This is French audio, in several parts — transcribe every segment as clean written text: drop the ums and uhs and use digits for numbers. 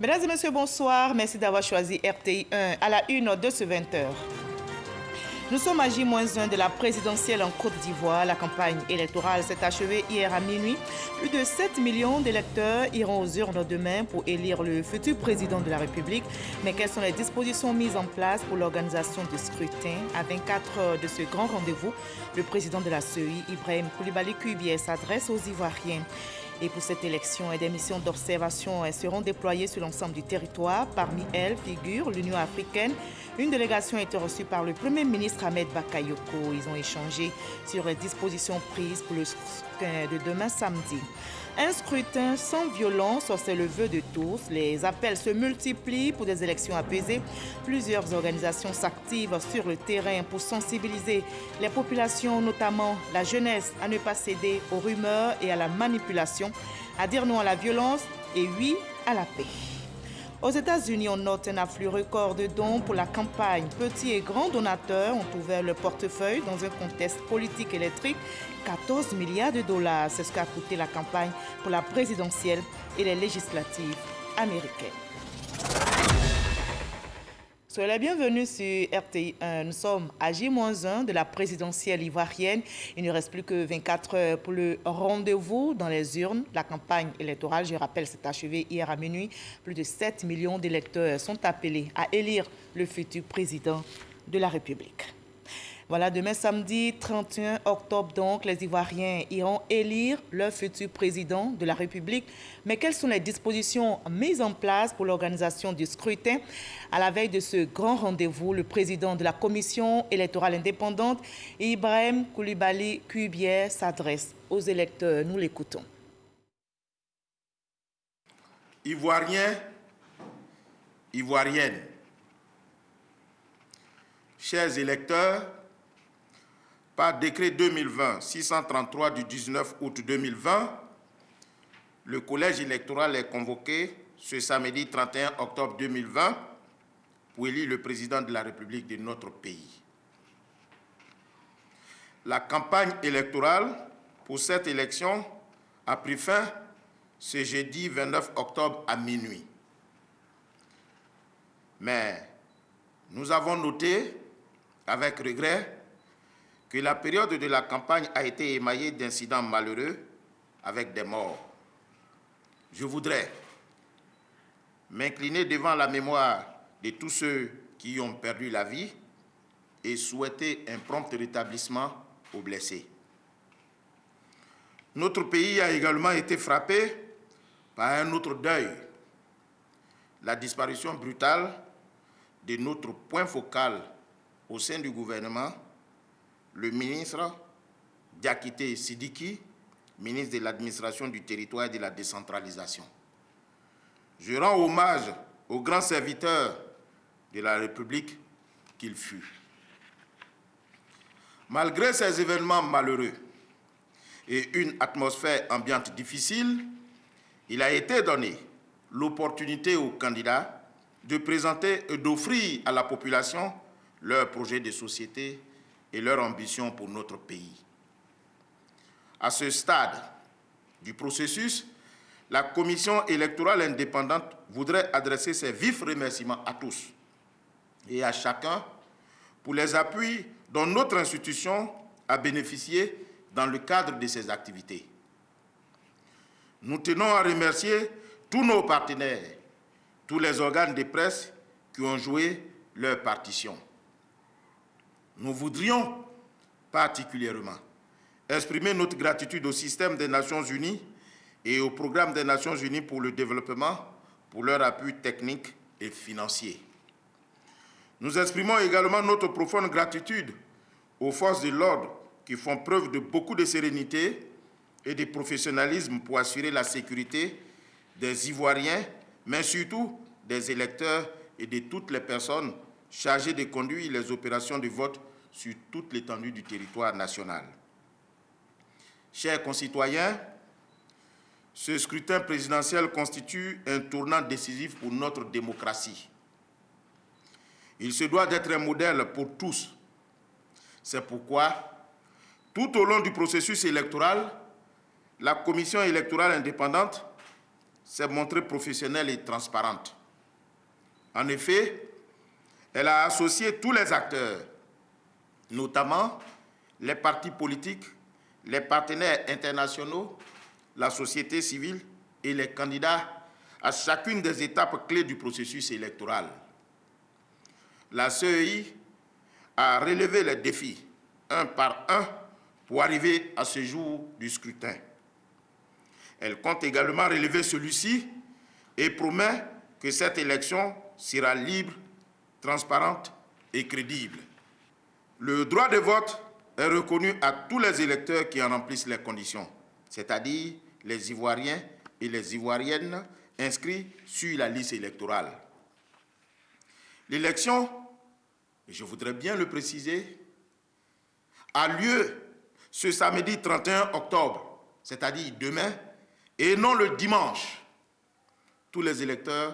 Mesdames et messieurs, bonsoir. Merci d'avoir choisi RTI 1 à la une de ce 20h. Nous sommes à J-1 de la présidentielle en Côte d'Ivoire. La campagne électorale s'est achevée hier à minuit. Plus de 7 millions d'électeurs iront aux urnes demain pour élire le futur président de la République. Mais quelles sont les dispositions mises en place pour l'organisation du scrutin? À 24 heures de ce grand rendez-vous, le président de la CEI, Ibrahim Coulibaly Kuibié, s'adresse aux Ivoiriens. Et pour cette élection, des missions d'observation seront déployées sur l'ensemble du territoire. Parmi elles figure l'Union africaine. Une délégation a été reçue par le Premier ministre Ahmed Bakayoko. Ils ont échangé sur les dispositions prises pour le scrutin de demain samedi. Un scrutin sans violence, c'est le vœu de tous. Les appels se multiplient pour des élections apaisées. Plusieurs organisations s'activent sur le terrain pour sensibiliser les populations, notamment la jeunesse, à ne pas céder aux rumeurs et à la manipulation, à dire non à la violence et oui à la paix. Aux États-Unis, on note un afflux record de dons pour la campagne. Petits et grands donateurs ont ouvert le portefeuille dans un contexte politique électrique. 14 milliards de dollars, c'est ce qu'a coûté la campagne pour la présidentielle et les législatives américaines. Soyez les bienvenus sur RTI 1. Nous sommes à J-1 de la présidentielle ivoirienne. Il ne reste plus que 24 heures pour le rendez-vous dans les urnes. La campagne électorale, je rappelle, s'est achevée hier à minuit. Plus de 7 millions d'électeurs sont appelés à élire le futur président de la République. Voilà, demain samedi 31 octobre, donc, les Ivoiriens iront élire leur futur président de la République. Mais quelles sont les dispositions mises en place pour l'organisation du scrutin? À la veille de ce grand rendez-vous, le président de la commission électorale indépendante, Ibrahim Coulibaly Kuibié, s'adresse aux électeurs. Nous l'écoutons. Ivoiriens, Ivoiriennes, chers électeurs, par décret 2020-633 du 19 août 2020, le collège électoral est convoqué ce samedi 31 octobre 2020 pour élire le président de la République de notre pays. La campagne électorale pour cette élection a pris fin ce jeudi 29 octobre à minuit. Mais nous avons noté avec regret que la période de la campagne a été émaillée d'incidents malheureux avec des morts. Je voudrais m'incliner devant la mémoire de tous ceux qui y ont perdu la vie et souhaiter un prompt rétablissement aux blessés. Notre pays a également été frappé par un autre deuil, la disparition brutale de notre point focal au sein du gouvernement, le ministre Diakité Sidiki, ministre de l'administration du territoire et de la décentralisation. Je rends hommage au grand serviteur de la République qu'il fut. Malgré ces événements malheureux et une atmosphère ambiante difficile, il a été donné l'opportunité aux candidats de présenter et d'offrir à la population leur projet de société et leur ambition pour notre pays. À ce stade du processus, la commission électorale indépendante voudrait adresser ses vifs remerciements à tous et à chacun pour les appuis dont notre institution a bénéficié dans le cadre de ses activités. Nous tenons à remercier tous nos partenaires, tous les organes de presse qui ont joué leur partition. Nous voudrions particulièrement exprimer notre gratitude au système des Nations Unies et au programme des Nations Unies pour le développement pour leur appui technique et financier. Nous exprimons également notre profonde gratitude aux forces de l'ordre qui font preuve de beaucoup de sérénité et de professionnalisme pour assurer la sécurité des Ivoiriens, mais surtout des électeurs et de toutes les personnes chargées de conduire les opérations de vote sur toute l'étendue du territoire national. Chers concitoyens, ce scrutin présidentiel constitue un tournant décisif pour notre démocratie. Il se doit d'être un modèle pour tous. C'est pourquoi, tout au long du processus électoral, la commission électorale indépendante s'est montrée professionnelle et transparente. En effet, elle a associé tous les acteurs, notamment les partis politiques, les partenaires internationaux, la société civile et les candidats à chacune des étapes clés du processus électoral. La CEI a relevé les défis, un par un, pour arriver à ce jour du scrutin. Elle compte également relever celui-ci et promet que cette élection sera libre, transparente et crédible. Le droit de vote est reconnu à tous les électeurs qui en remplissent les conditions, c'est-à-dire les Ivoiriens et les Ivoiriennes inscrits sur la liste électorale. L'élection, je voudrais bien le préciser, a lieu ce samedi 31 octobre, c'est-à-dire demain, et non le dimanche. Tous les électeurs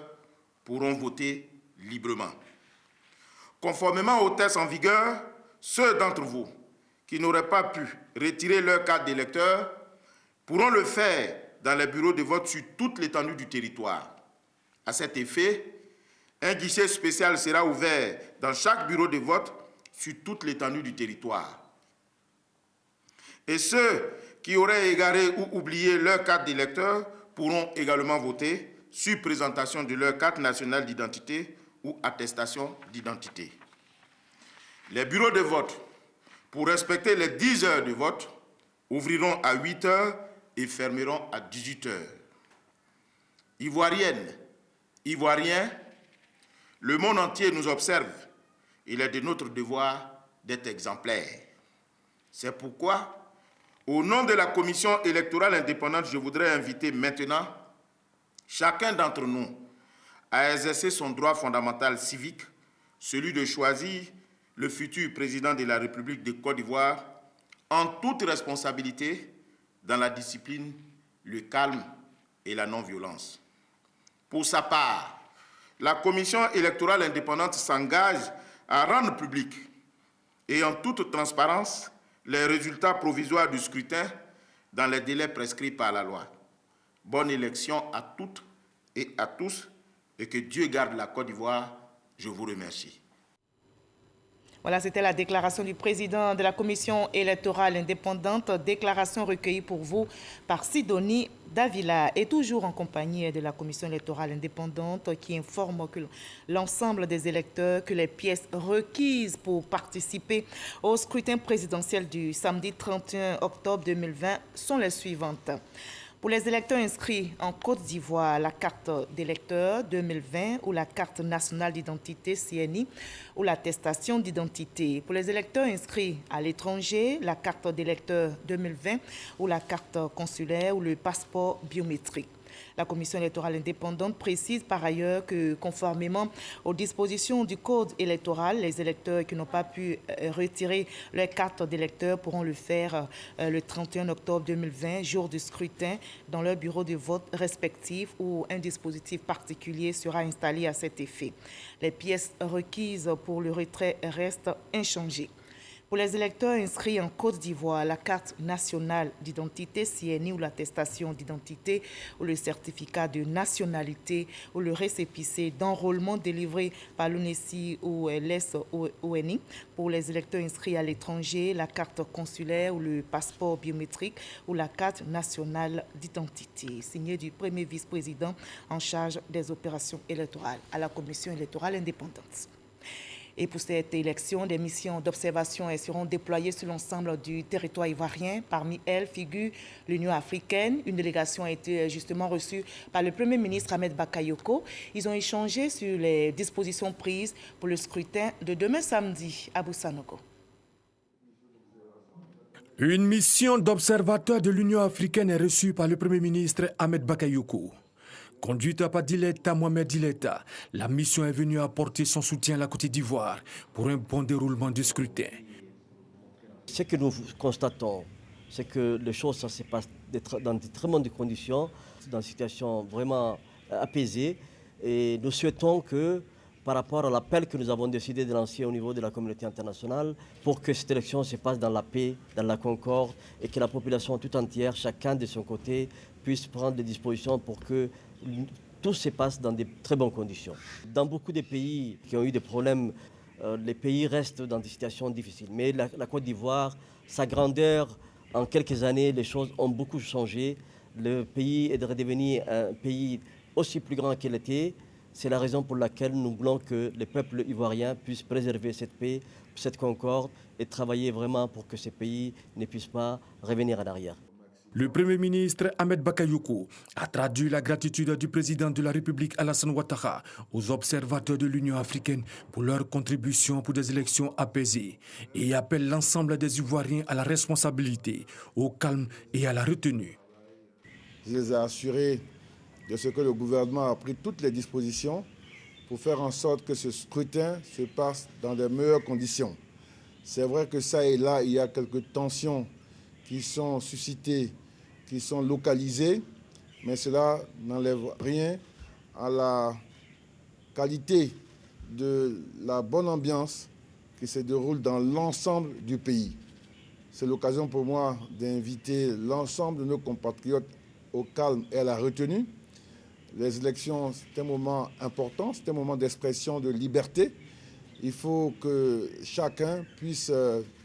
pourront voter librement. Conformément aux textes en vigueur, ceux d'entre vous qui n'auraient pas pu retirer leur carte d'électeur pourront le faire dans les bureaux de vote sur toute l'étendue du territoire. À cet effet, un guichet spécial sera ouvert dans chaque bureau de vote sur toute l'étendue du territoire. Et ceux qui auraient égaré ou oublié leur carte d'électeur pourront également voter sur présentation de leur carte nationale d'identité ou attestation d'identité. Les bureaux de vote, pour respecter les 10 heures de vote, ouvriront à 8 heures et fermeront à 18 heures. Ivoiriennes, Ivoiriens, le monde entier nous observe. Il est de notre devoir d'être exemplaires. C'est pourquoi, au nom de la Commission électorale indépendante, je voudrais inviter maintenant chacun d'entre nous à exercer son droit fondamental civique, celui de choisir le futur président de la République de Côte d'Ivoire en toute responsabilité, dans la discipline, le calme et la non-violence. Pour sa part, la Commission électorale indépendante s'engage à rendre public et en toute transparence les résultats provisoires du scrutin dans les délais prescrits par la loi. Bonne élection à toutes et à tous et que Dieu garde la Côte d'Ivoire. Je vous remercie. Voilà, c'était la déclaration du président de la Commission électorale indépendante, déclaration recueillie pour vous par Sidonie Davila, et toujours en compagnie de la Commission électorale indépendante qui informe que l'ensemble des électeurs que les pièces requises pour participer au scrutin présidentiel du samedi 31 octobre 2020 sont les suivantes. Pour les électeurs inscrits en Côte d'Ivoire, la carte d'électeur 2020 ou la carte nationale d'identité CNI ou l'attestation d'identité. Pour les électeurs inscrits à l'étranger, la carte d'électeur 2020 ou la carte consulaire ou le passeport biométrique. La Commission électorale indépendante précise par ailleurs que, conformément aux dispositions du Code électoral, les électeurs qui n'ont pas pu retirer leur carte d'électeur pourront le faire le 31 octobre 2020, jour du scrutin, dans leur bureau de vote respectif, où un dispositif particulier sera installé à cet effet. Les pièces requises pour le retrait restent inchangées. Pour les électeurs inscrits en Côte d'Ivoire, la carte nationale d'identité CNI ou l'attestation d'identité ou le certificat de nationalité ou le récépissé d'enrôlement délivré par l'UNESI ou l'SONI. Pour les électeurs inscrits à l'étranger, la carte consulaire ou le passeport biométrique ou la carte nationale d'identité. Signé du premier vice-président en charge des opérations électorales à la Commission électorale indépendante. Et pour cette élection, des missions d'observation seront déployées sur l'ensemble du territoire ivoirien. Parmi elles figure l'Union africaine. Une délégation a été justement reçue par le Premier ministre Ahmed Bakayoko. Ils ont échangé sur les dispositions prises pour le scrutin de demain samedi à Boussanogo. Une mission d'observateur de l'Union africaine est reçue par le Premier ministre Ahmed Bakayoko. Conduite par Diletta Mohamed Diletta, la mission est venue apporter son soutien à la Côte d'Ivoire pour un bon déroulement du scrutin. Ce que nous constatons, c'est que les choses ça se passent dans de très bonnes conditions, dans une situation vraiment apaisée. Et nous souhaitons que, par rapport à l'appel que nous avons décidé de lancer au niveau de la communauté internationale, pour que cette élection se passe dans la paix, dans la concorde, et que la population tout entière, chacun de son côté, puisse prendre des dispositions pour que tout se passe dans de très bonnes conditions. Dans beaucoup de pays qui ont eu des problèmes, les pays restent dans des situations difficiles. Mais la Côte d'Ivoire, sa grandeur, en quelques années, les choses ont beaucoup changé. Le pays est redevenu un pays aussi plus grand qu'il était. C'est la raison pour laquelle nous voulons que le peuple ivoirien puisse préserver cette paix, cette concorde et travailler vraiment pour que ces pays ne puissent pas revenir en arrière. Le Premier ministre Ahmed Bakayoko a traduit la gratitude du président de la République Alassane Ouattara aux observateurs de l'Union africaine pour leur contribution pour des élections apaisées et appelle l'ensemble des Ivoiriens à la responsabilité, au calme et à la retenue. Je les ai assurés de ce que le gouvernement a pris toutes les dispositions pour faire en sorte que ce scrutin se passe dans les meilleures conditions. C'est vrai que ça et là, il y a quelques tensions qui sont suscitées, qui sont localisées, mais cela n'enlève rien à la qualité de la bonne ambiance qui se déroule dans l'ensemble du pays. C'est l'occasion pour moi d'inviter l'ensemble de nos compatriotes au calme et à la retenue. Les élections, c'est un moment important, c'est un moment d'expression de liberté. Il faut que chacun puisse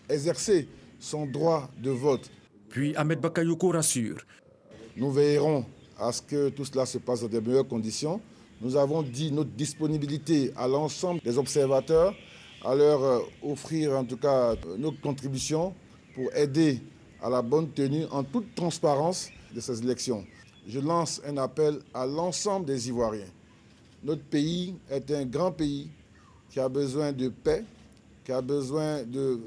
exercer son droit de vote. Puis Ahmed Bakayoko rassure. Nous veillerons à ce que tout cela se passe dans de meilleures conditions. Nous avons dit notre disponibilité à l'ensemble des observateurs, à leur offrir en tout cas notre contribution pour aider à la bonne tenue en toute transparence de ces élections. Je lance un appel à l'ensemble des Ivoiriens. Notre pays est un grand pays qui a besoin de paix, qui a besoin de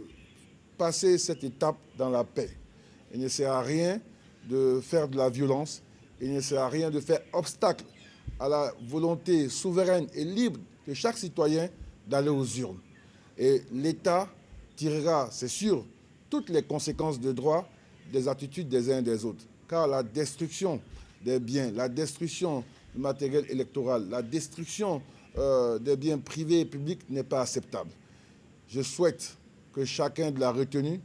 passer cette étape dans la paix. Il ne sert à rien de faire de la violence, il ne sert à rien de faire obstacle à la volonté souveraine et libre de chaque citoyen d'aller aux urnes. Et l'État tirera, c'est sûr, toutes les conséquences de droit des attitudes des uns et des autres. Car la destruction des biens, la destruction du matériel électoral, la destruction des biens privés et publics n'est pas acceptable. Je souhaite que chacun de la retenue,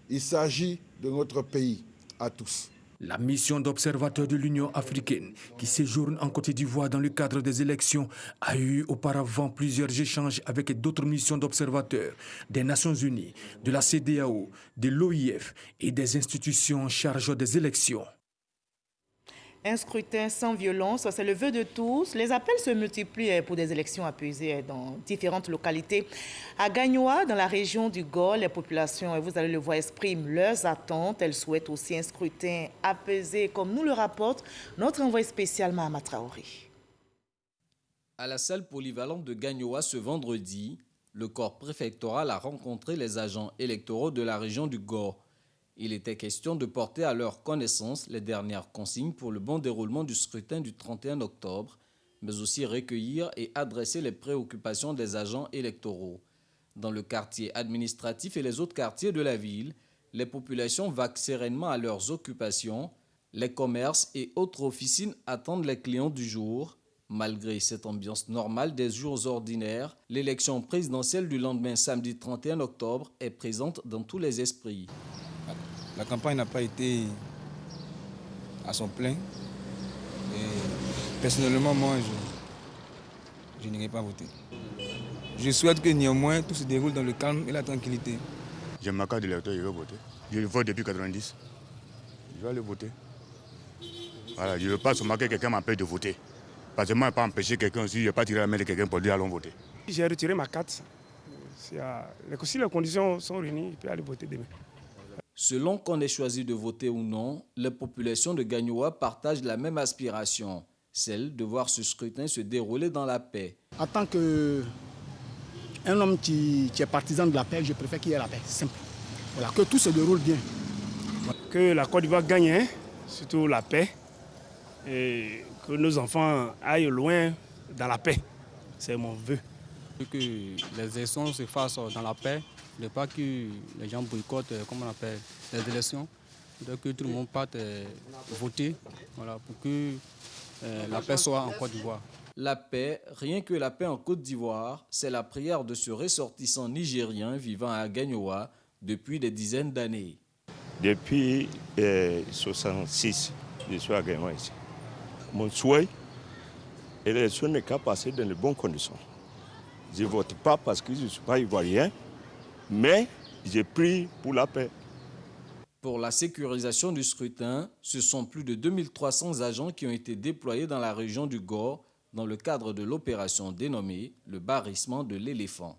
il s'agit de notre pays à tous. La mission d'observateur de l'Union africaine qui séjourne en Côte d'Ivoire dans le cadre des élections a eu auparavant plusieurs échanges avec d'autres missions d'observateurs des Nations Unies, de la CEDEAO, de l'OIF et des institutions en charge des élections. Un scrutin sans violence, c'est le vœu de tous. Les appels se multiplient pour des élections apaisées dans différentes localités. À Gagnoa, dans la région du Gor, les populations, vous allez le voir, expriment leurs attentes. Elles souhaitent aussi un scrutin apaisé, comme nous le rapporte notre envoyé spécial Mahama Traoré. À la salle polyvalente de Gagnoa ce vendredi, le corps préfectoral a rencontré les agents électoraux de la région du Gor. Il était question de porter à leur connaissance les dernières consignes pour le bon déroulement du scrutin du 31 octobre, mais aussi recueillir et adresser les préoccupations des agents électoraux. Dans le quartier administratif et les autres quartiers de la ville, les populations vaquent sereinement à leurs occupations. Les commerces et autres officines attendent les clients du jour. Malgré cette ambiance normale des jours ordinaires, l'élection présidentielle du lendemain samedi 31 octobre est présente dans tous les esprits. La campagne n'a pas été à son plein. Et personnellement, moi, je n'irai pas voter. Je souhaite que néanmoins tout se déroule dans le calme et la tranquillité. J'ai ma carte d'électeur, je vais voter. Je vote depuis 1990. Je vais aller voter. Voilà, je ne veux pas se marquer que quelqu'un m'empêche de voter. Parce que moi, je ne vais pas empêcher quelqu'un aussi, je ne vais pas tirer la main de quelqu'un pour dire allons voter. J'ai retiré ma carte. Si les conditions sont réunies, je peux aller voter demain. Selon qu'on ait choisi de voter ou non, les populations de Gagnoa partagent la même aspiration, celle de voir ce scrutin se dérouler dans la paix. En tant qu'un homme qui est partisan de la paix, je préfère qu'il y ait la paix, simple. Voilà, que tout se déroule bien. Que la Côte d'Ivoire gagne, surtout la paix, et que nos enfants aillent loin dans la paix. C'est mon vœu. Que les élections se fassent dans la paix, ne pas que les gens boycottent, comme on appelle, les élections, donc que tout le monde parte voter, voilà, pour que la paix soit en Côte d'Ivoire. La paix, rien que la paix en Côte d'Ivoire, c'est la prière de ce ressortissant nigérien vivant à Gagnoa depuis des dizaines d'années. Depuis 1966, je suis à Gagnoa ici. Mon souhait, Et l'élection n'est qu'à passer dans de bonnes conditions. Je ne vote pas parce que je ne suis pas ivoirien, mais j'ai pris pour la paix. Pour la sécurisation du scrutin, ce sont plus de 2300 agents qui ont été déployés dans la région du Gor dans le cadre de l'opération dénommée le barrissement de l'éléphant.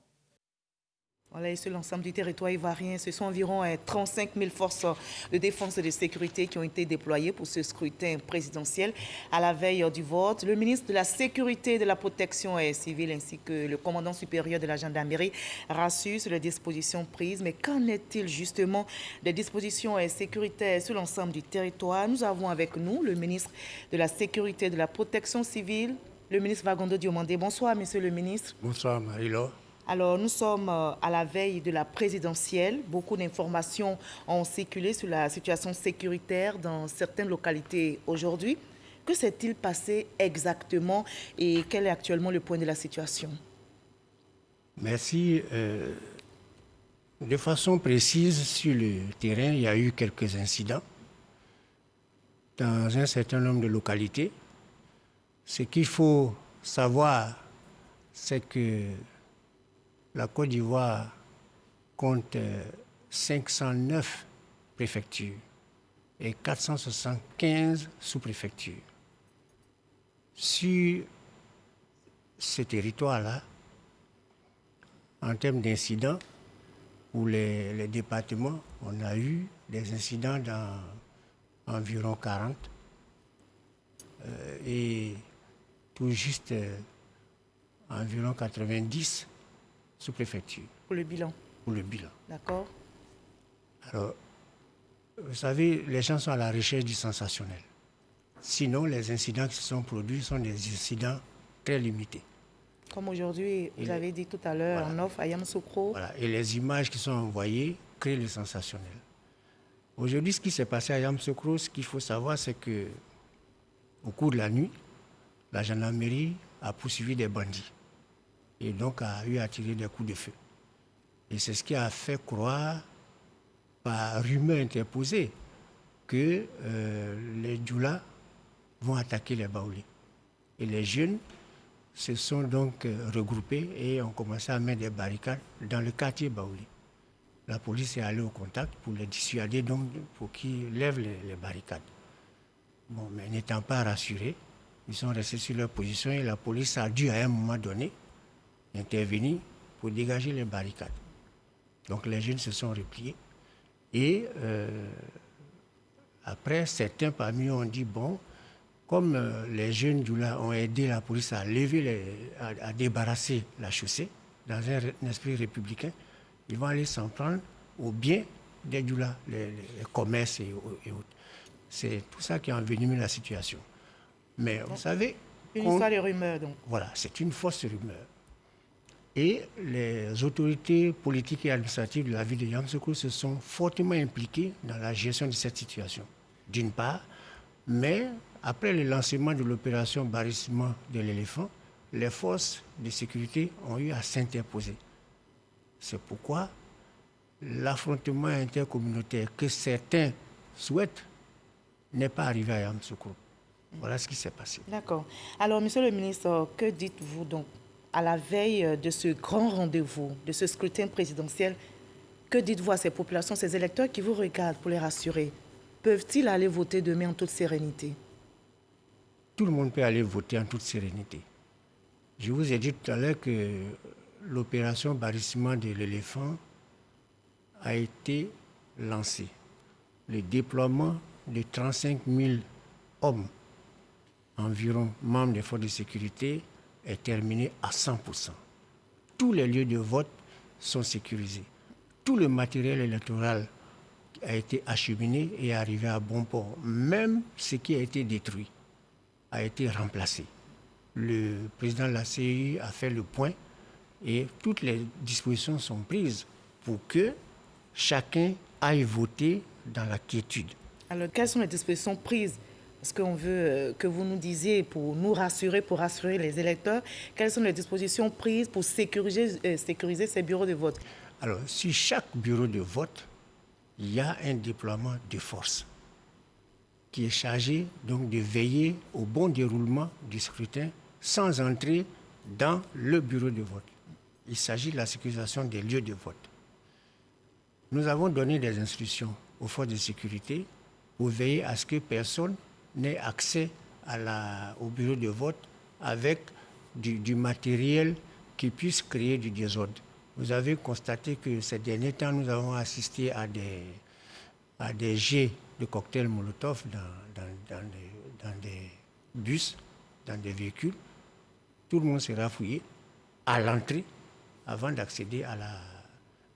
Voilà, et sur l'ensemble du territoire ivoirien, ce sont environ 35 000 forces de défense et de sécurité qui ont été déployées pour ce scrutin présidentiel. À la veille du vote, le ministre de la Sécurité et de la Protection civile ainsi que le commandant supérieur de la gendarmerie rassurent sur les dispositions prises. Mais qu'en est-il justement des dispositions sécuritaires sur l'ensemble du territoire? Nous avons avec nous le ministre de la Sécurité et de la Protection civile, le ministre Wagondo Diomandé. Bonsoir, monsieur le ministre. Bonsoir, Marie-Laure. Alors, nous sommes à la veille de la présidentielle. Beaucoup d'informations ont circulé sur la situation sécuritaire dans certaines localités aujourd'hui. Que s'est-il passé exactement et quel est actuellement le point de la situation? Merci. De façon précise, sur le terrain, il y a eu quelques incidents dans un certain nombre de localités. Ce qu'il faut savoir, c'est que la Côte d'Ivoire compte 509 préfectures et 475 sous-préfectures. Sur ce territoire-là, en termes d'incidents, pour les départements, on a eu des incidents dans environ 40 et tout juste environ 90 sous-préfecture. Pour le bilan. Pour le bilan. D'accord. Alors, vous savez, les gens sont à la recherche du sensationnel. Sinon, les incidents qui se sont produits sont des incidents très limités. Comme aujourd'hui, vous avez dit tout à l'heure, en offre à Yamoussoukro. Voilà. Et les images qui sont envoyées créent le sensationnel. Aujourd'hui, ce qui s'est passé à Yamoussoukro, ce qu'il faut savoir, c'est que au cours de la nuit, la gendarmerie a poursuivi des bandits. Et donc a eu à tirer des coups de feu. Et c'est ce qui a fait croire, par rumeur interposée, que les Djoula vont attaquer les Baoulés. Et les jeunes se sont donc regroupés et ont commencé à mettre des barricades dans le quartier Baoulé. La police est allée au contact pour les dissuader, donc pour qu'ils lèvent les barricades. Bon, mais n'étant pas rassurés, ils sont restés sur leur position et la police a dû à un moment donné intervenir pour dégager les barricades. Donc les jeunes se sont repliés et après, certains parmi eux ont dit, bon, comme les jeunes Djoula ont aidé la police à à débarrasser la chaussée dans un esprit républicain, ils vont aller s'en prendre aux biens des Djoula, les commerces et autres. C'est tout ça qui a envenimé la situation. Mais vous savez... Une histoire de rumeur, donc. Voilà, c'est une fausse rumeur. Et les autorités politiques et administratives de la ville de Yamoussoukro se sont fortement impliquées dans la gestion de cette situation. D'une part, mais après le lancement de l'opération barrissement de l'éléphant, les forces de sécurité ont eu à s'interposer. C'est pourquoi l'affrontement intercommunautaire que certains souhaitent n'est pas arrivé à Yamoussoukro. Voilà ce qui s'est passé. D'accord. Alors, monsieur le ministre, que dites-vous donc à la veille de ce grand rendez-vous, de ce scrutin présidentiel? Que dites-vous à ces populations, ces électeurs qui vous regardent pour les rassurer? Peuvent-ils aller voter demain en toute sérénité? Tout le monde peut aller voter en toute sérénité. Je vous ai dit tout à l'heure que l'opération barrissement de l'éléphant a été lancée. Le déploiement de 35 000 hommes, environ membres des forces de sécurité, est terminé à 100%. Tous les lieux de vote sont sécurisés. Tout le matériel électoral a été acheminé et est arrivé à bon port. Même ce qui a été détruit a été remplacé. Le président de la CEI a fait le point et toutes les dispositions sont prises pour que chacun aille voter dans la quiétude. Alors, quelles sont les dispositions prises? Parce qu'on veut que vous nous disiez, pour nous rassurer, pour rassurer les électeurs, quelles sont les dispositions prises pour sécuriser ces bureaux de vote? Alors, sur chaque bureau de vote, il y a un déploiement de force qui est chargé donc de veiller au bon déroulement du scrutin sans entrer dans le bureau de vote. Il s'agit de la sécurisation des lieux de vote. Nous avons donné des instructions aux forces de sécurité pour veiller à ce que personne n'ait accès au bureau de vote avec du matériel qui puisse créer du désordre. Vous avez constaté que ces derniers temps, nous avons assisté à des jets de cocktails Molotov dans des bus, dans des véhicules. Tout le monde sera fouillé à l'entrée avant d'accéder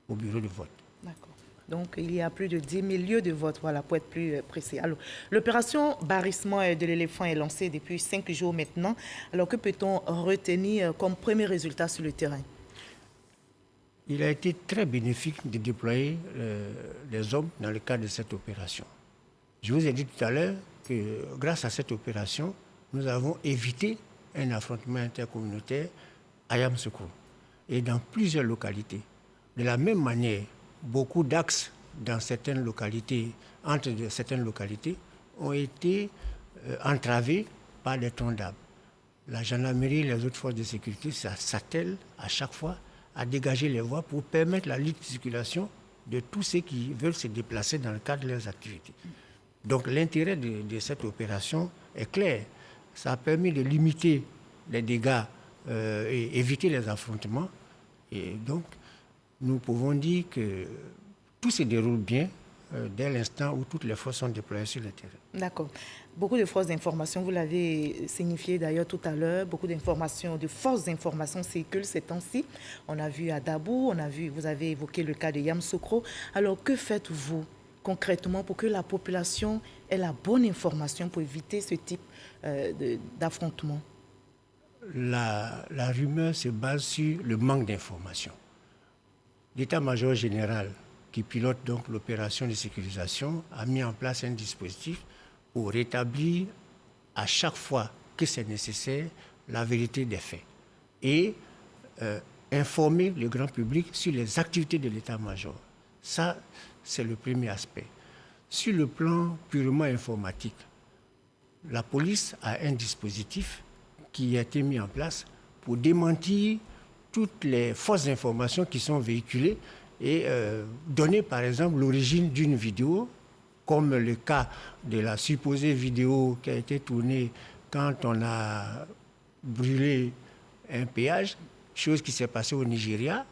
au bureau de vote. D'accord. Donc, il y a plus de 10 000 lieux de vote, voilà, pour être plus précis. Alors, l'opération barrissement de l'éléphant est lancée depuis 5 jours maintenant. Alors, que peut-on retenir comme premier résultat sur le terrain? Il a été très bénéfique de déployer les hommes dans le cadre de cette opération. Je vous ai dit tout à l'heure que grâce à cette opération, nous avons évité un affrontement intercommunautaire à Yamoussoukro et dans plusieurs localités. De la même manière, beaucoup d'axes dans certaines localités, entre certaines localités, ont été entravés par des troncs d'arbres. La gendarmerie et les autres forces de sécurité s'attellent à chaque fois à dégager les voies pour permettre la libre circulation de tous ceux qui veulent se déplacer dans le cadre de leurs activités. Donc l'intérêt de cette opération est clair. Ça a permis de limiter les dégâts et éviter les affrontements. Et donc, nous pouvons dire que tout se déroule bien dès l'instant où toutes les forces sont déployées sur le terrain. D'accord. Beaucoup de forces d'information, vous l'avez signifié d'ailleurs tout à l'heure, beaucoup d'informations, de fausses informations circulent ces temps-ci. On a vu à Dabou, vous avez évoqué le cas de Yamoussoukro. Alors, que faites-vous concrètement pour que la population ait la bonne information pour éviter ce type d'affrontement? La rumeur se base sur le manque d'information. L'état-major général qui pilote donc l'opération de sécurisation a mis en place un dispositif pour rétablir à chaque fois que c'est nécessaire la vérité des faits et informer le grand public sur les activités de l'état-major. Ça, c'est le premier aspect. Sur le plan purement informatique, la police a un dispositif qui a été mis en place pour démentir toutes les fausses informations qui sont véhiculées et donner par exemple l'origine d'une vidéo, comme le cas de la supposée vidéo qui a été tournée quand on a brûlé un péage, chose qui s'est passée au Nigeria.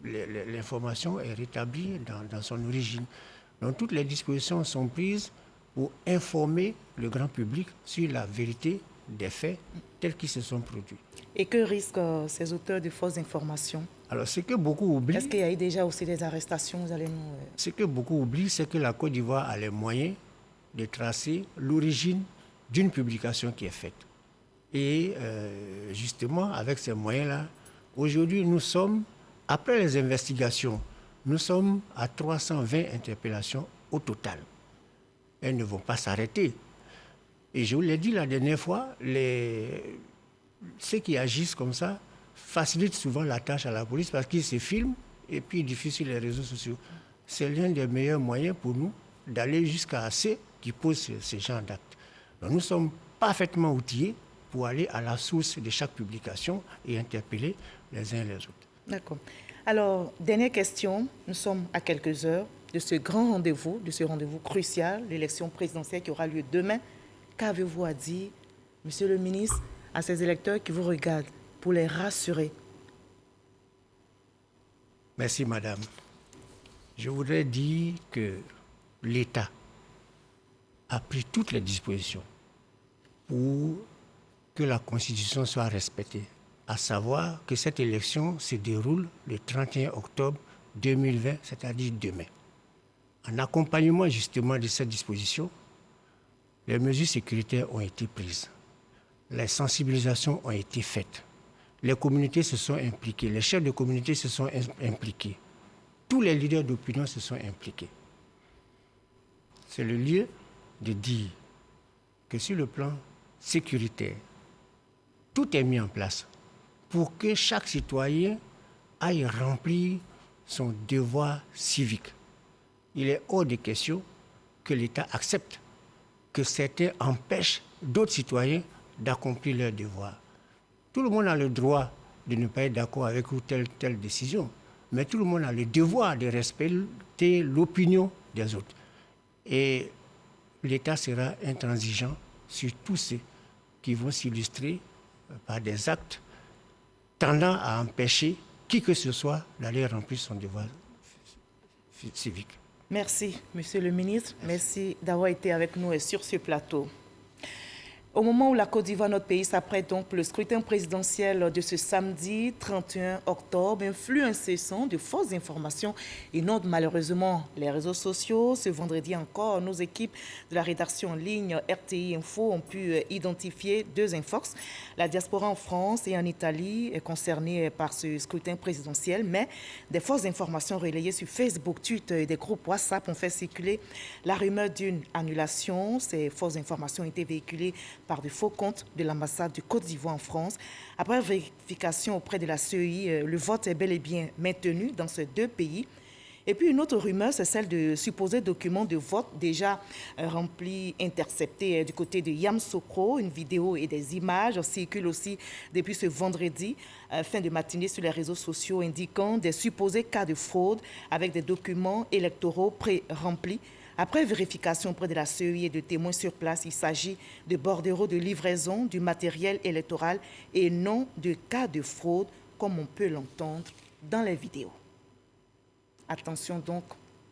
L'information est rétablie dans son origine. Donc toutes les dispositions sont prises pour informer le grand public sur la vérité des faits tels qu'ils se sont produits. Et que risquent ces auteurs de fausses informations? Alors, ce que beaucoup oublient... Est-ce qu'il y a eu déjà aussi des arrestations? Ce que beaucoup oublient, c'est que la Côte d'Ivoire a les moyens de tracer l'origine d'une publication qui est faite. Et justement, avec ces moyens-là, aujourd'hui, nous sommes, après les investigations, nous sommes à 320 interpellations au total. Elles ne vont pas s'arrêter. Et je vous l'ai dit la dernière fois, ceux qui agissent comme ça facilitent souvent la tâche à la police parce qu'ils se filment et puis ils diffusent sur les réseaux sociaux. C'est l'un des meilleurs moyens pour nous d'aller jusqu'à ceux qui posent ce genre d'actes. Donc nous sommes parfaitement outillés pour aller à la source de chaque publication et interpeller les uns les autres. D'accord. Alors, dernière question. Nous sommes à quelques heures de ce grand rendez-vous, de ce rendez-vous crucial, l'élection présidentielle qui aura lieu demain. Qu'avez-vous à dire, Monsieur le ministre, à ces électeurs qui vous regardent pour les rassurer? Merci, madame. Je voudrais dire que l'État a pris toutes les dispositions pour que la Constitution soit respectée, à savoir que cette élection se déroule le 31 octobre 2020, c'est-à-dire demain. En accompagnement justement de cette disposition, les mesures sécuritaires ont été prises. Les sensibilisations ont été faites. Les communautés se sont impliquées. Les chefs de communauté se sont impliqués. Tous les leaders d'opinion se sont impliqués. C'est le lieu de dire que sur le plan sécuritaire, tout est mis en place pour que chaque citoyen aille remplir son devoir civique. Il est hors de question que l'État accepte que certains empêchent d'autres citoyens d'accomplir leur devoir. Tout le monde a le droit de ne pas être d'accord avec telle décision, mais tout le monde a le devoir de respecter l'opinion des autres. Et l'État sera intransigeant sur tous ceux qui vont s'illustrer par des actes tendant à empêcher qui que ce soit d'aller remplir son devoir civique. Merci, Monsieur le ministre. Merci d'avoir été avec nous sur ce plateau. Au moment où la Côte d'Ivoire, notre pays, s'apprête donc le scrutin présidentiel de ce samedi 31 octobre, un flux incessant de fausses informations inonde malheureusement les réseaux sociaux. Ce vendredi encore, nos équipes de la rédaction en ligne RTI Info ont pu identifier 2 infox. La diaspora en France et en Italie est concernée par ce scrutin présidentiel, mais des fausses informations relayées sur Facebook, Twitter et des groupes WhatsApp ont fait circuler la rumeur d'une annulation. Ces fausses informations ont été véhiculées par de faux comptes de l'ambassade du Côte d'Ivoire en France. Après vérification auprès de la CEI, le vote est bel et bien maintenu dans ces 2 pays. Et puis une autre rumeur, c'est celle de supposés documents de vote déjà remplis, interceptés du côté de Yamoussoukro. Une vidéo et des images circulent aussi depuis ce vendredi, fin de matinée, sur les réseaux sociaux, indiquant des supposés cas de fraude avec des documents électoraux pré-remplis. Après vérification auprès de la CEI et de témoins sur place, il s'agit de bordereaux de livraison du matériel électoral et non de cas de fraude, comme on peut l'entendre dans les vidéos. Attention donc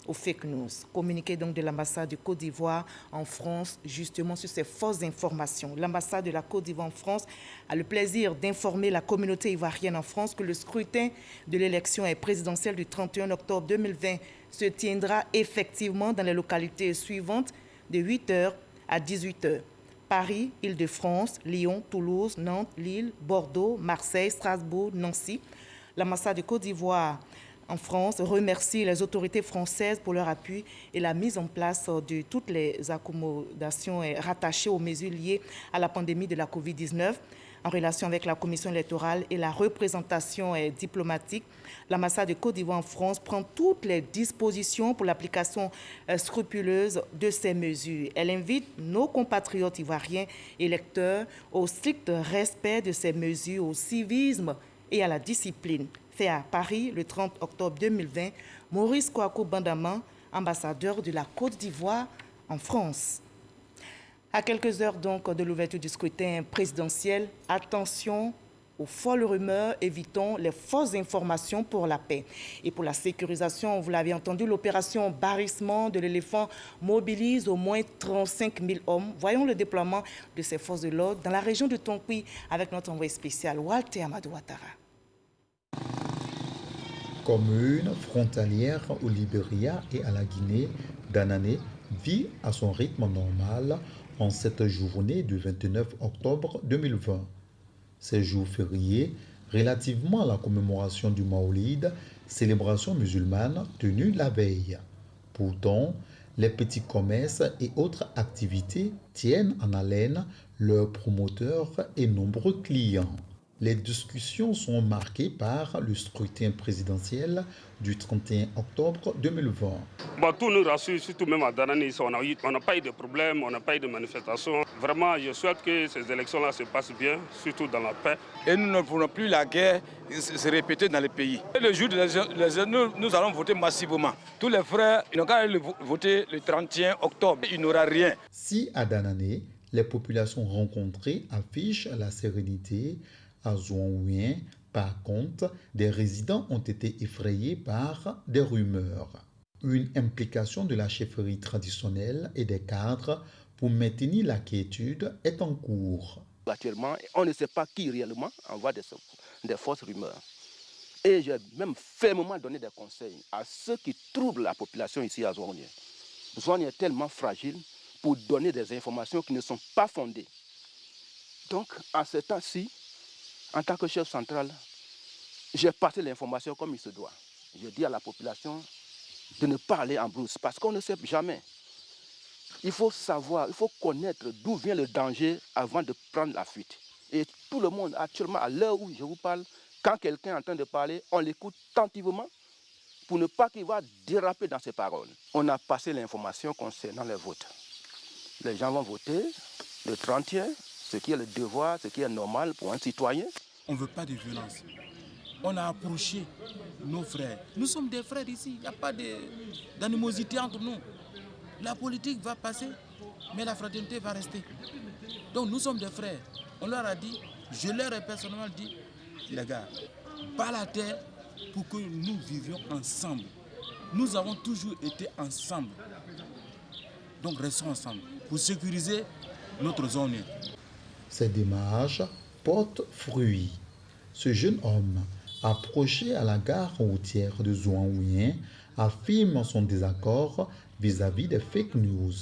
aux fake news. Communiqué donc de l'ambassade de Côte d'Ivoire en France, justement sur ces fausses informations. L'ambassade de la Côte d'Ivoire en France a le plaisir d'informer la communauté ivoirienne en France que le scrutin de l'élection présidentielle du 31 octobre 2020 se tiendra effectivement dans les localités suivantes de 8h à 18h. Paris, Île-de-France, Lyon, Toulouse, Nantes, Lille, Bordeaux, Marseille, Strasbourg, Nancy. L'ambassade de Côte d'Ivoire en France remercie les autorités françaises pour leur appui et la mise en place de toutes les accommodations rattachées aux mesures liées à la pandémie de la COVID-19. En relation avec la commission électorale et la représentation diplomatique, l'ambassade de Côte d'Ivoire en France prend toutes les dispositions pour l'application scrupuleuse de ces mesures. Elle invite nos compatriotes ivoiriens électeurs au strict respect de ces mesures, au civisme et à la discipline. Fait à Paris le 30 octobre 2020, Maurice Kouakou Bandama, ambassadeur de la Côte d'Ivoire en France. À quelques heures donc de l'ouverture du scrutin présidentiel, attention aux folles rumeurs, évitons les fausses informations pour la paix. Et pour la sécurisation, vous l'avez entendu, l'opération barrissement de l'éléphant mobilise au moins 35 000 hommes. Voyons le déploiement de ces forces de l'ordre dans la région de Tonkoui avec notre envoyé spécial Walter Amadou Ouattara. Commune frontalière au Libéria et à la Guinée, Danané vit à son rythme normal en cette journée du 29 octobre 2020. Ces jours fériés, relativement à la commémoration du Maolid, célébration musulmane tenue la veille. Pourtant, les petits commerces et autres activités tiennent en haleine leurs promoteurs et nombreux clients. Les discussions sont marquées par le scrutin présidentiel du 31 octobre 2020. Tout nous rassure, surtout même à Danani, on n'a pas eu de problème, on n'a pas eu de manifestation. Vraiment, je souhaite que ces élections-là se passent bien, surtout dans la paix. Et nous ne voulons plus la guerre se répéter dans le pays. Et le jour des élections, nous allons voter massivement. Tous les frères, ils n'ont qu'à aller voter le 31 octobre. Il n'y aura rien. Si à Danané, les populations rencontrées affichent la sérénité, à Zouanouien, par contre, des résidents ont été effrayés par des rumeurs. Une implication de la chefferie traditionnelle et des cadres pour maintenir la quiétude est en cours. Actuellement, on ne sait pas qui réellement envoie des fausses rumeurs. Et j'ai même fermement donné des conseils à ceux qui troublent la population ici à Zouanouien. Zouanouien est tellement fragile pour donner des informations qui ne sont pas fondées. Donc, à ce temps-ci, en tant que chef central, j'ai passé l'information comme il se doit. Je dis à la population de ne pas aller en brousse parce qu'on ne sait jamais. Il faut savoir, il faut connaître d'où vient le danger avant de prendre la fuite. Et tout le monde, actuellement, à l'heure où je vous parle, quand quelqu'un est en train de parler, on l'écoute attentivement pour ne pas qu'il va déraper dans ses paroles. On a passé l'information concernant les votes. Les gens vont voter le 31, ce qui est le devoir, ce qui est normal pour un citoyen. on ne veut pas de violence. On a approché nos frères. Nous sommes des frères ici, il n'y a pas d'animosité entre nous. La politique va passer, mais la fraternité va rester. Donc nous sommes des frères. On leur a dit, je leur ai personnellement dit, les gars, pas la terre pour que nous vivions ensemble. Nous avons toujours été ensemble. Donc restons ensemble pour sécuriser notre zone. Ces démarches portent fruit. Ce jeune homme, approché à la gare routière de Zouanouyen, affirme son désaccord vis-à-vis des fake news.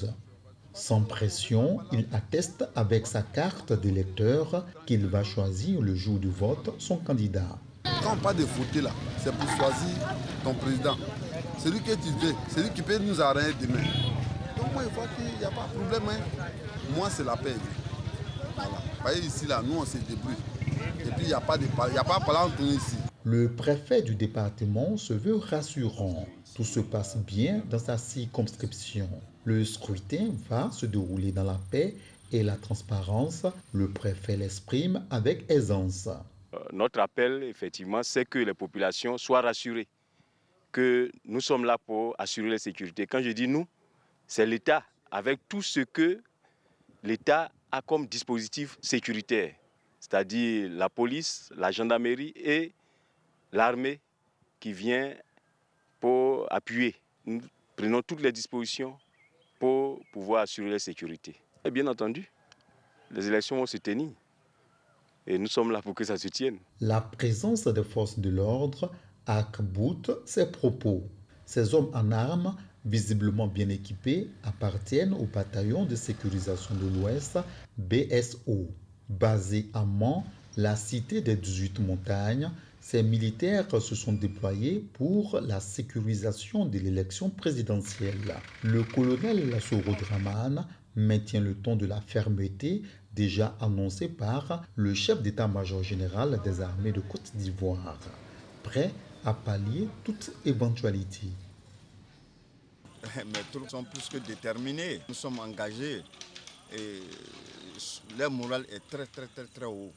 Sans pression, il atteste avec sa carte d'électeur qu'il va choisir le jour du vote son candidat. Quand on parle de voter là, c'est pour choisir ton président. Celui que tu veux, celui qui peut nous arranger demain. Donc moi, je vois qu'il n'y a pas de problème. Hein. Moi, c'est la paix. Voilà. Vous voyez ici, là, nous, on se débrouille. Et puis, il n'y a pas de parler entre nous ici. Le préfet du département se veut rassurant. Tout se passe bien dans sa circonscription. Le scrutin va se dérouler dans la paix et la transparence. Le préfet l'exprime avec aisance. Notre appel, effectivement, c'est que les populations soient rassurées, que nous sommes là pour assurer la sécurité. Quand je dis nous, c'est l'État, avec tout ce que l'État a comme dispositif sécuritaire, c'est-à-dire la police, la gendarmerie et l'armée qui vient pour appuyer. Nous prenons toutes les dispositions pour pouvoir assurer la sécurité. Et bien entendu, les élections vont se tenir. Et nous sommes là pour que ça se tienne. La présence des forces de l'ordre arc-boute ses propos. Ces hommes en armes, visiblement bien équipés, appartiennent au bataillon de sécurisation de l'Ouest, BSO. Basé à Mans, la cité des 18 montagnes, ces militaires se sont déployés pour la sécurisation de l'élection présidentielle. Le colonel Soro Draman maintient le ton de la fermeté déjà annoncé par le chef d'état-major général des armées de Côte d'Ivoire, prêt à pallier toute éventualité. Mes troupes sont plus que déterminés. Nous sommes engagés et leur morale est très haut.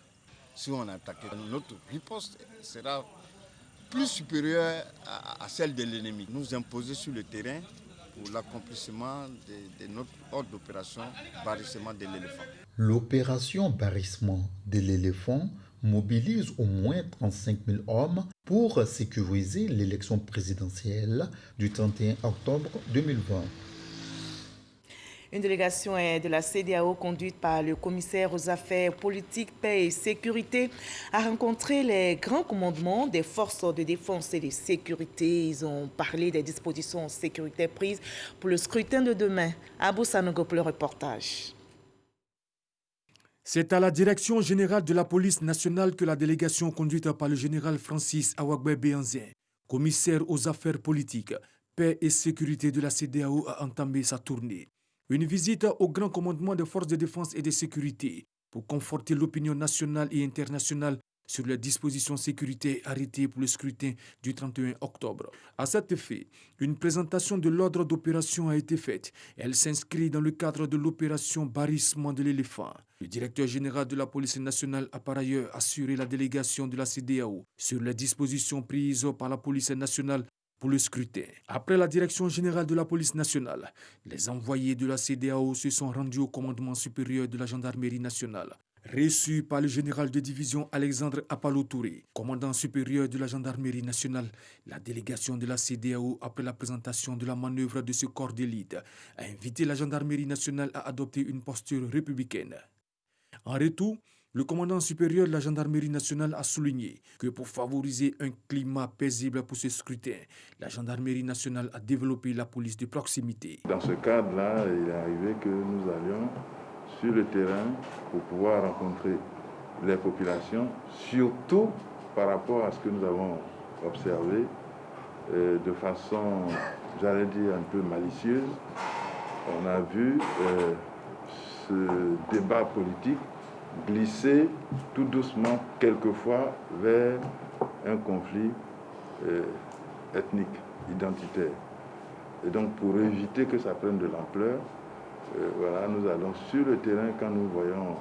Si on attaque, notre riposte sera plus supérieure à celle de l'ennemi. Nous imposer sur le terrain pour l'accomplissement de notre ordre d'opération barrissement de l'éléphant. L'opération barrissement de l'éléphant mobilise au moins 35 000 hommes pour sécuriser l'élection présidentielle du 31 octobre 2020. Une délégation de la CEDEAO conduite par le commissaire aux affaires politiques, paix et sécurité a rencontré les grands commandements des forces de défense et de sécurité. Ils ont parlé des dispositions sécuritaires prises pour le scrutin de demain. Abou Sanogo pour le reportage. C'est à la direction générale de la police nationale que la délégation conduite par le général Francis Awagbe Béanzin, commissaire aux affaires politiques, paix et sécurité de la CEDEAO, a entamé sa tournée. Une visite au grand commandement des forces de défense et de sécurité pour conforter l'opinion nationale et internationale sur les dispositions sécuritaires arrêtées pour le scrutin du 31 octobre. À cet effet, une présentation de l'ordre d'opération a été faite. Elle s'inscrit dans le cadre de l'opération barrissement de l'éléphant. Le directeur général de la police nationale a par ailleurs assuré la délégation de la CEDEAO sur les dispositions prises par la police nationale pour le scrutin. Après la direction générale de la police nationale, les envoyés de la CEDEAO se sont rendus au commandement supérieur de la gendarmerie nationale. Reçu par le général de division Alexandre Apalo Touré, commandant supérieur de la gendarmerie nationale, la délégation de la CEDEAO, après la présentation de la manœuvre de ce corps d'élite, a invité la gendarmerie nationale à adopter une posture républicaine. En retour, le commandant supérieur de la gendarmerie nationale a souligné que pour favoriser un climat paisible pour ce scrutin, la gendarmerie nationale a développé la police de proximité. Dans ce cadre-là, il est arrivé que nous allions sur le terrain pour pouvoir rencontrer les populations, surtout par rapport à ce que nous avons observé de façon, j'allais dire, un peu malicieuse. On a vu ce débat politique glisser tout doucement, quelquefois, vers un conflit ethnique, identitaire. Et donc, pour éviter que ça prenne de l'ampleur, voilà, nous allons sur le terrain quand nous voyons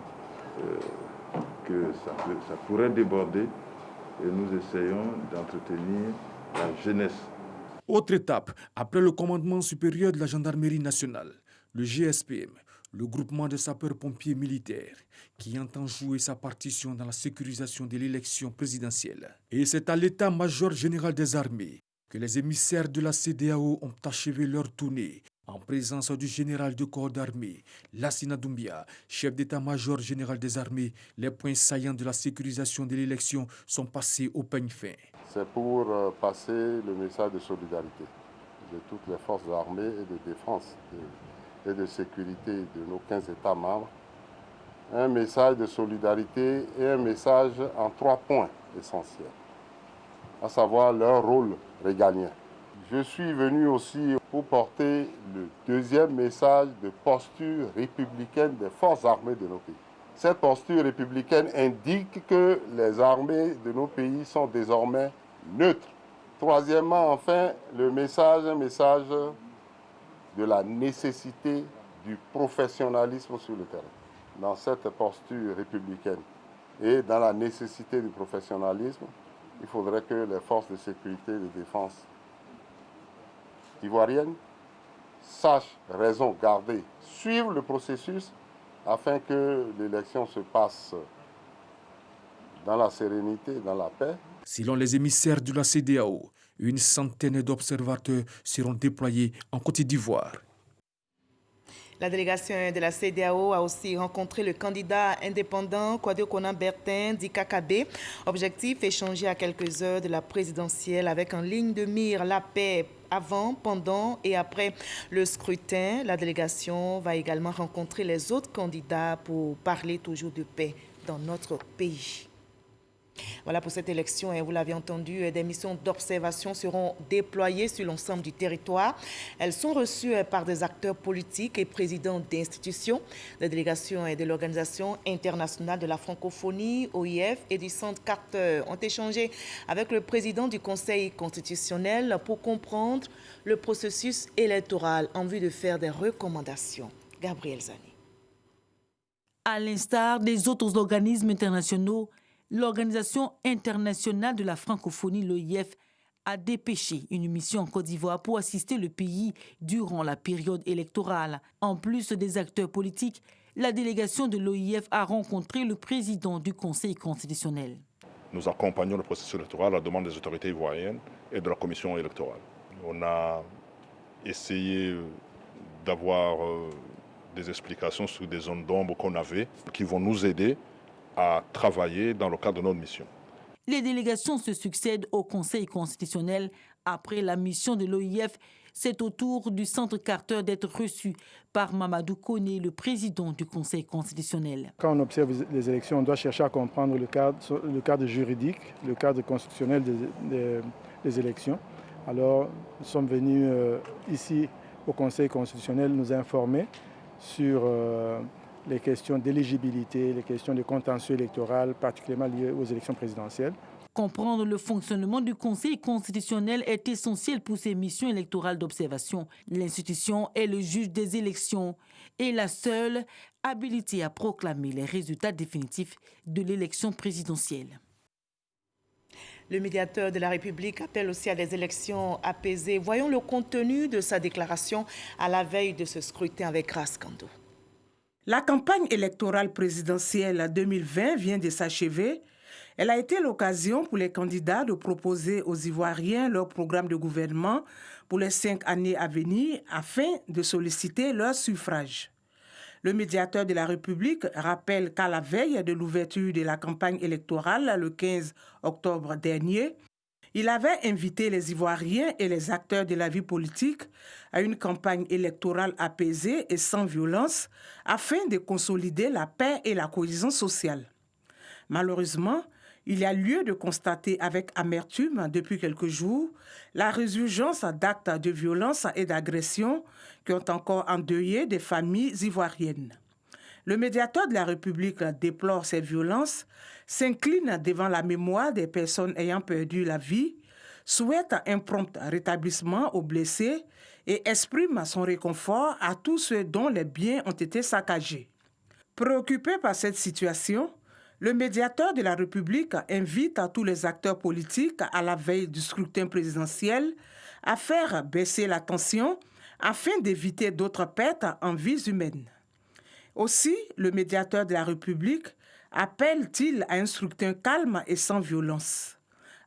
que ça pourrait déborder et nous essayons d'entretenir la jeunesse. Autre étape, après le commandement supérieur de la gendarmerie nationale, le GSPM, le groupement de sapeurs-pompiers militaires, qui entend jouer sa partition dans la sécurisation de l'élection présidentielle. Et c'est à l'état-major général des armées que les émissaires de la CEDEAO ont achevé leur tournée en présence du général de corps d'armée, Lassina Doumbia, chef d'état-major général des armées. Les points saillants de la sécurisation de l'élection sont passés au peigne fin. C'est pour passer le message de solidarité de toutes les forces armées et de défense et de sécurité de nos 15 États membres. Un message de solidarité et un message en 3 points essentiels, à savoir leur rôle régalien. Je suis venu aussi pour porter le deuxième message de posture républicaine des forces armées de nos pays. Cette posture républicaine indique que les armées de nos pays sont désormais neutres. Troisièmement, enfin, un message de la nécessité du professionnalisme sur le terrain. Dans cette posture républicaine et dans la nécessité du professionnalisme, il faudrait que les forces de sécurité et de défense ivoiriennes sachent raison garder, suivre le processus afin que l'élection se passe dans la sérénité, dans la paix. Selon les émissaires de la CEDEAO, une centaine d'observateurs seront déployés en Côte d'Ivoire. La délégation de la CEDEAO a aussi rencontré le candidat indépendant Kwadwo Konan Bertin d'IKKB. Objectif, échanger à quelques heures de la présidentielle avec en ligne de mire la paix avant, pendant et après le scrutin. La délégation va également rencontrer les autres candidats pour parler toujours de paix dans notre pays. Voilà pour cette élection, et vous l'avez entendu, des missions d'observation seront déployées sur l'ensemble du territoire. Elles sont reçues par des acteurs politiques et présidents d'institutions. Les délégations de l'Organisation internationale de la francophonie, OIF, et du Centre Carter ont échangé avec le président du Conseil constitutionnel pour comprendre le processus électoral en vue de faire des recommandations. Gabriel Zani. À l'instar des autres organismes internationaux, l'Organisation internationale de la francophonie, l'OIF, a dépêché une mission en Côte d'Ivoire pour assister le pays durant la période électorale. En plus des acteurs politiques, la délégation de l'OIF a rencontré le président du Conseil constitutionnel. Nous accompagnons le processus électoral à la demande des autorités ivoiriennes et de la commission électorale. On a essayé d'avoir des explications sur des zones d'ombre qu'on avait qui vont nous aider à travailler dans le cadre de notre mission. Les délégations se succèdent au Conseil constitutionnel. Après la mission de l'OIF, c'est au tour du Centre Carter d'être reçu par Mamadou Koné, le président du Conseil constitutionnel. Quand on observe les élections, on doit chercher à comprendre le cadre juridique, le cadre constitutionnel des élections. Alors, nous sommes venus ici au Conseil constitutionnel nous informer sur les questions d'éligibilité, les questions de contentieux électoral, particulièrement liées aux élections présidentielles. Comprendre le fonctionnement du Conseil constitutionnel est essentiel pour ces missions électorales d'observation. L'institution est le juge des élections et la seule habilitée à proclamer les résultats définitifs de l'élection présidentielle. Le médiateur de la République appelle aussi à des élections apaisées. Voyons le contenu de sa déclaration à la veille de ce scrutin avec Grace Kando. La campagne électorale présidentielle 2020 vient de s'achever. Elle a été l'occasion pour les candidats de proposer aux Ivoiriens leur programme de gouvernement pour les 5 années à venir afin de solliciter leur suffrage. Le médiateur de la République rappelle qu'à la veille de l'ouverture de la campagne électorale le 15 octobre dernier, il avait invité les Ivoiriens et les acteurs de la vie politique à une campagne électorale apaisée et sans violence afin de consolider la paix et la cohésion sociale. Malheureusement, il y a lieu de constater avec amertume depuis quelques jours la résurgence d'actes de violence et d'agression qui ont encore endeuillé des familles ivoiriennes. Le médiateur de la République déplore ces violences, s'incline devant la mémoire des personnes ayant perdu la vie, souhaite un prompt rétablissement aux blessés et exprime son réconfort à tous ceux dont les biens ont été saccagés. Préoccupé par cette situation, Le médiateur de la République invite tous les acteurs politiques à la veille du scrutin présidentiel à faire baisser la tension afin d'éviter d'autres pertes en vies humaines. Aussi, le médiateur de la République appelle-t-il à un scrutin calme et sans violence.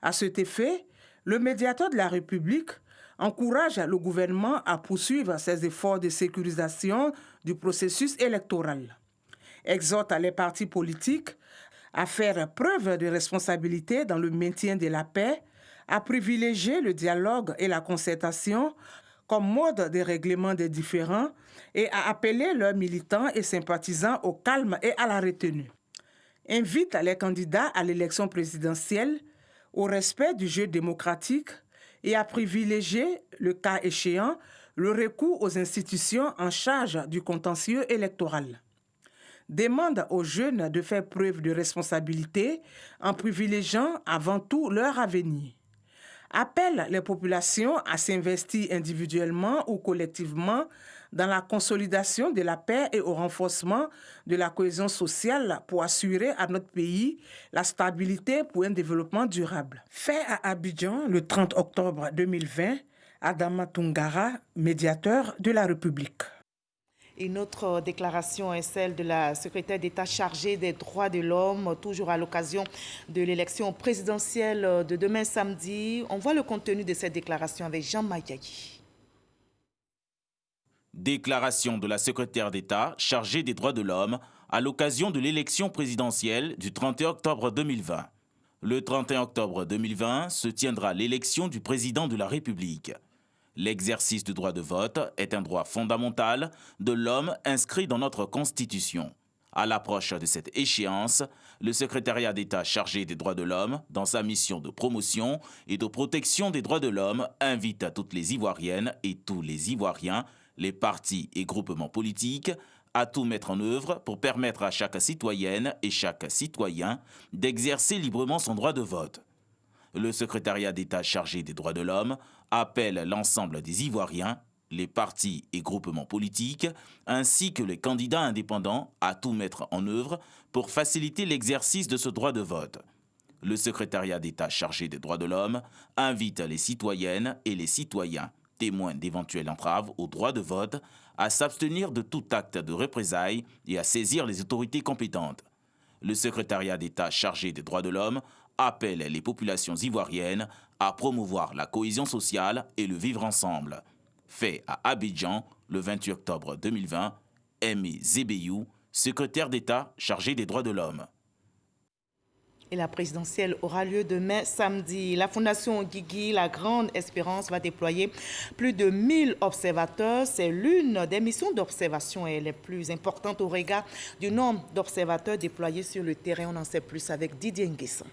À cet effet, le médiateur de la République encourage le gouvernement à poursuivre ses efforts de sécurisation du processus électoral. Exhorte les partis politiques à faire preuve de responsabilité dans le maintien de la paix, à privilégier le dialogue et la concertation comme mode de règlement des différends et à appeler leurs militants et sympathisants au calme et à la retenue. Invite les candidats à l'élection présidentielle au respect du jeu démocratique et à privilégier, le cas échéant, le recours aux institutions en charge du contentieux électoral. Demande aux jeunes de faire preuve de responsabilité en privilégiant avant tout leur avenir. Appelle les populations à s'investir individuellement ou collectivement dans la consolidation de la paix et au renforcement de la cohésion sociale pour assurer à notre pays la stabilité pour un développement durable. Fait à Abidjan le 30 octobre 2020, Adama Tungara, médiateur de la République. Une autre déclaration est celle de la secrétaire d'État chargée des droits de l'homme, toujours à l'occasion de l'élection présidentielle de demain samedi. On voit le contenu de cette déclaration avec Jean Mayagi. Déclaration de la secrétaire d'État chargée des droits de l'homme à l'occasion de l'élection présidentielle du 31 octobre 2020. Le 31 octobre 2020 se tiendra l'élection du président de la République. L'exercice du droit de vote est un droit fondamental de l'homme inscrit dans notre Constitution. À l'approche de cette échéance, le secrétariat d'État chargé des droits de l'homme, dans sa mission de promotion et de protection des droits de l'homme, invite à toutes les Ivoiriennes et tous les Ivoiriens, les partis et groupements politiques, à tout mettre en œuvre pour permettre à chaque citoyenne et chaque citoyen d'exercer librement son droit de vote. Le secrétariat d'État chargé des droits de l'homme appelle l'ensemble des Ivoiriens, les partis et groupements politiques, ainsi que les candidats indépendants à tout mettre en œuvre pour faciliter l'exercice de ce droit de vote. Le secrétariat d'État chargé des droits de l'homme invite les citoyennes et les citoyens, témoins d'éventuelles entraves au droit de vote, à s'abstenir de tout acte de représailles et à saisir les autorités compétentes. Le secrétariat d'État chargé des droits de l'homme appelle les populations ivoiriennes à promouvoir la cohésion sociale et le vivre ensemble. Fait à Abidjan le 28 octobre 2020, Aimé Zébeyou, secrétaire d'État chargé des droits de l'homme. Et la présidentielle aura lieu demain samedi. La Fondation Guigui, la Grande Espérance, va déployer plus de 1000 observateurs. C'est l'une des missions d'observation et les plus importantes au regard du nombre d'observateurs déployés sur le terrain. On en sait plus avec Didier Nguesson.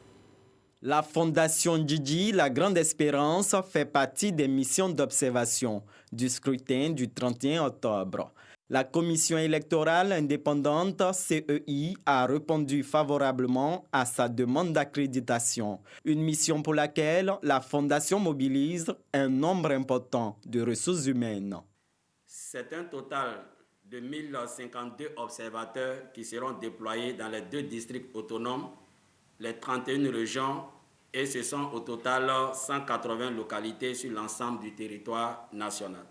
La Fondation Guigui, la Grande Espérance, fait partie des missions d'observation du scrutin du 31 octobre. La commission électorale indépendante CEI a répondu favorablement à sa demande d'accréditation, une mission pour laquelle la Fondation mobilise un nombre important de ressources humaines. C'est un total de 1052 observateurs qui seront déployés dans les 2 districts autonomes, les 31 régions, et ce sont au total 180 localités sur l'ensemble du territoire national.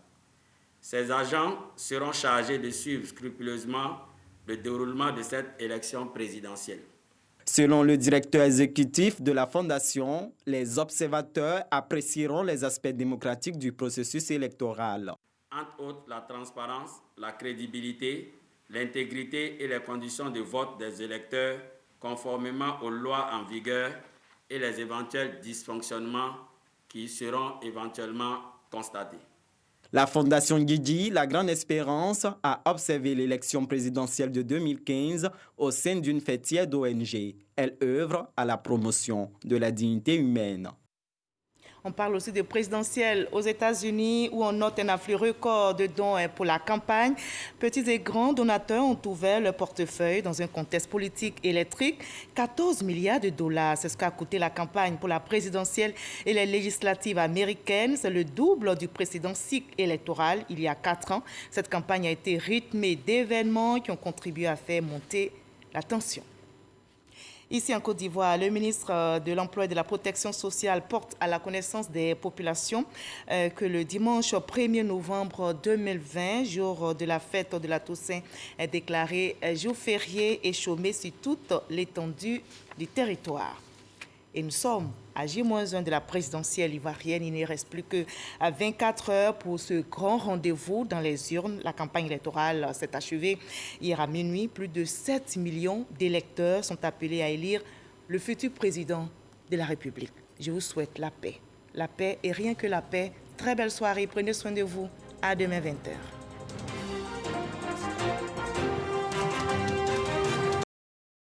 Ces agents seront chargés de suivre scrupuleusement le déroulement de cette élection présidentielle. Selon le directeur exécutif de la Fondation, les observateurs apprécieront les aspects démocratiques du processus électoral. Entre autres, la transparence, la crédibilité, l'intégrité et les conditions de vote des électeurs conformément aux lois en vigueur et les éventuels dysfonctionnements qui seront éventuellement constatés. La Fondation Guigui, la Grande Espérance, a observé l'élection présidentielle de 2015 au sein d'une fêtière d'ONG. Elle œuvre à la promotion de la dignité humaine. On parle aussi de présidentielle aux États-Unis où on note un afflux record de dons pour la campagne. Petits et grands donateurs ont ouvert leur portefeuille dans un contexte politique électrique. 14 milliards de dollars, c'est ce qu'a coûté la campagne pour la présidentielle et les législatives américaines. C'est le double du précédent cycle électoral il y a 4 ans. Cette campagne a été rythmée d'événements qui ont contribué à faire monter la tension. Ici en Côte d'Ivoire, le ministre de l'Emploi et de la Protection sociale porte à la connaissance des populations que le dimanche 1er novembre 2020, jour de la fête de la Toussaint, est déclaré jour férié et chômé sur toute l'étendue du territoire. Et nous sommes à J-1 de la présidentielle ivoirienne. Il ne reste plus que 24 heures pour ce grand rendez-vous dans les urnes. La campagne électorale s'est achevée hier à minuit. Plus de 7 millions d'électeurs sont appelés à élire le futur président de la République. Je vous souhaite la paix et rien que la paix. Très belle soirée. Prenez soin de vous. À demain 20h.